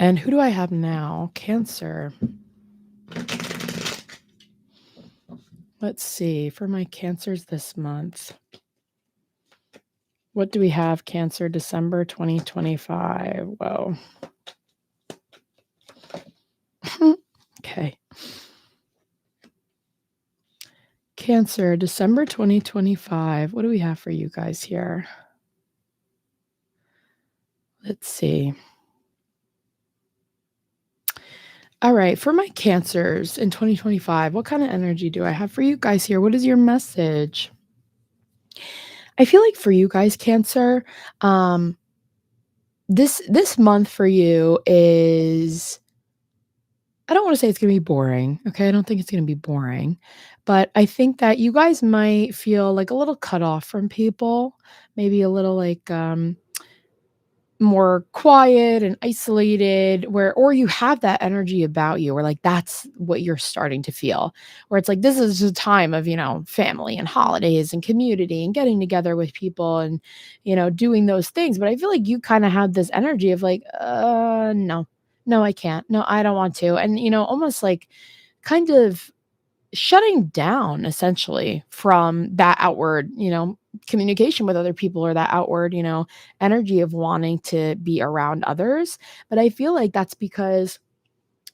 And who do I have now? Cancer. Let's see, for my cancers this month. What do we have? Cancer, December 2025. Whoa. Okay. Cancer, December 2025. What do we have for you guys here? Let's see. All right, for my cancers in 2025, what kind of energy do I have for you guys here? What is your message? I feel like for you guys, Cancer, this month for you is, I don't want to say it's going to be boring. Okay, I don't think it's going to be boring, but I think that you guys might feel like a little cut off from people, maybe a little like more quiet and isolated, where or you have that energy about you, or like that's what you're starting to feel, where it's like this is a time of, family and holidays and community and getting together with people and, doing those things. But I feel like you kind of had this energy of like, no, no, I can't. No, I don't want to. And, almost like kind of shutting down essentially from that outward, communication with other people, or that outward, energy of wanting to be around others. But I feel like that's because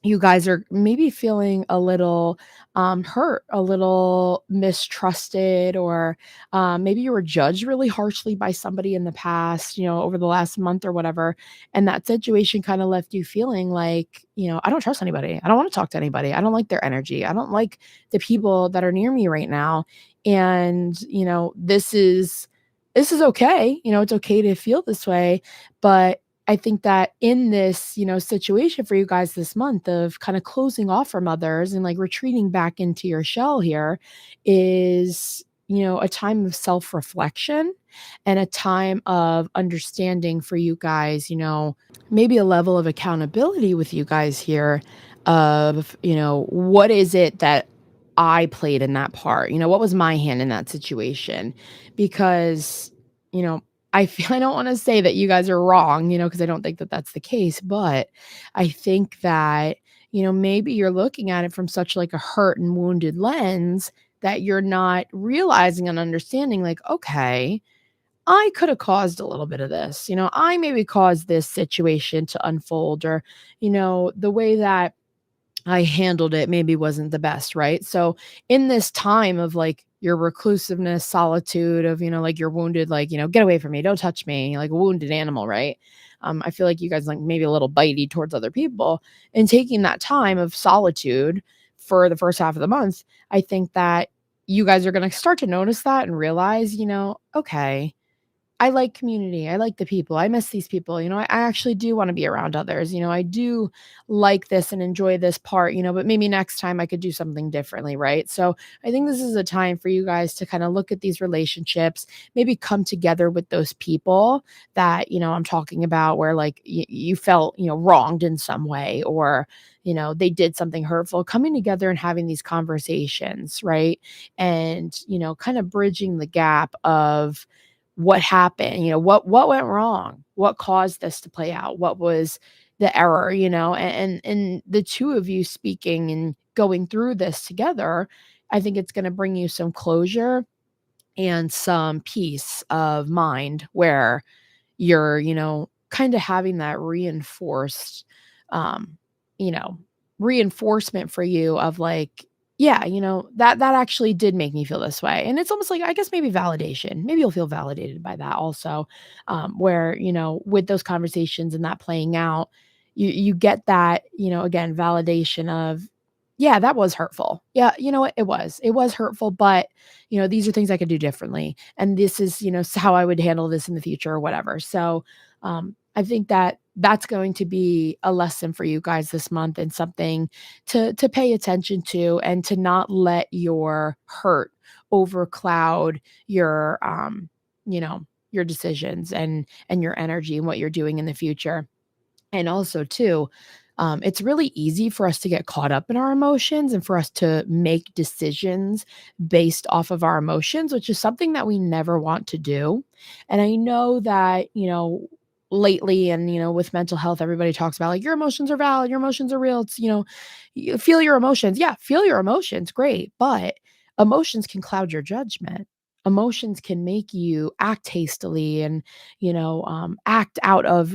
you guys are maybe feeling a little hurt, a little mistrusted, or maybe you were judged really harshly by somebody in the past, over the last month or whatever. And that situation kind of left you feeling like, I don't trust anybody. I don't want to talk to anybody. I don't like their energy. I don't like the people that are near me right now. And, this is okay. It's okay to feel this way, but I think that in this, situation for you guys this month of kind of closing off from others and like retreating back into your shell here is, a time of self-reflection and a time of understanding for you guys, maybe a level of accountability with you guys here of, what is it that I played in that part? What was my hand in that situation? Because, you know, I feel I don't wanna say that you guys are wrong, because I don't think that that's the case, but I think that, maybe you're looking at it from such like a hurt and wounded lens that you're not realizing and understanding like, "Okay, I coulda caused a little bit of this." I maybe caused this situation to unfold, or, the way that I handled it maybe wasn't the best, right? So in this time of like your reclusiveness, solitude of, like you're wounded, like, get away from me, don't touch me, like a wounded animal, right? I feel like you guys like maybe a little bitey towards other people, and taking that time of solitude for the first half of the month. I think that you guys are going to start to notice that and realize, okay, I like community. I like the people. I miss these people. I actually do want to be around others. I do like this and enjoy this part, but maybe next time I could do something differently. Right. So I think this is a time for you guys to kind of look at these relationships, maybe come together with those people that, I'm talking about, where like you felt, wronged in some way, or, they did something hurtful, coming together and having these conversations. Right. And, kind of bridging the gap of, what happened, what went wrong, what caused this to play out, what was the error, and the two of you speaking and going through this together. I think it's going to bring you some closure and some peace of mind, where you're, kind of having that reinforced, um, you know, reinforcement for you of like, yeah, that actually did make me feel this way. And it's almost like, I guess maybe validation. Maybe you'll feel validated by that also. Where, with those conversations and that playing out, you get that, again, validation of, yeah, that was hurtful. Yeah, you know what? It was. It was hurtful, but these are things I could do differently. And this is, how I would handle this in the future or whatever. So I think that that's going to be a lesson for you guys this month, and something to pay attention to, and to not let your hurt overcloud your you know, your decisions and your energy and what you're doing in the future. And also too, it's really easy for us to get caught up in our emotions and for us to make decisions based off of our emotions, which is something that we never want to do. And I know that, lately and, with mental health, everybody talks about, like, "Your emotions are valid, your emotions are real." It's, you feel your emotions. Yeah, feel your emotions, great, but emotions can cloud your judgment. Emotions can make you act hastily and, act out of,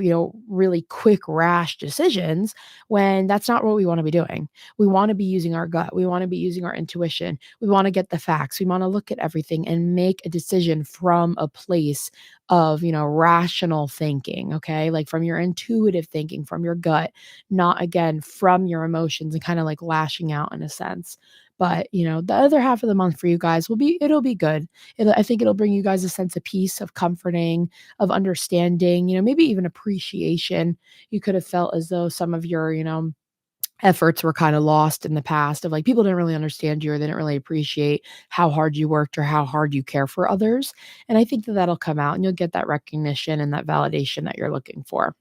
really quick, rash decisions when that's not what we wanna be doing. We wanna be using our gut, we wanna be using our intuition, we wanna get the facts, we wanna look at everything and make a decision from a place of, rational thinking, okay? Like from your intuitive thinking, from your gut, not again from your emotions and kind of like lashing out in a sense. But, the other half of the month for you guys it'll be good. I think it'll bring you guys a sense of peace, of comforting, of understanding, maybe even appreciation. You could have felt as though some of your, efforts were kinda lost in the past of, like, people didn't really understand you or they didn't really appreciate how hard you worked or how hard you care for others, and I think that that'll come out and you'll get that recognition and that validation that you're looking for.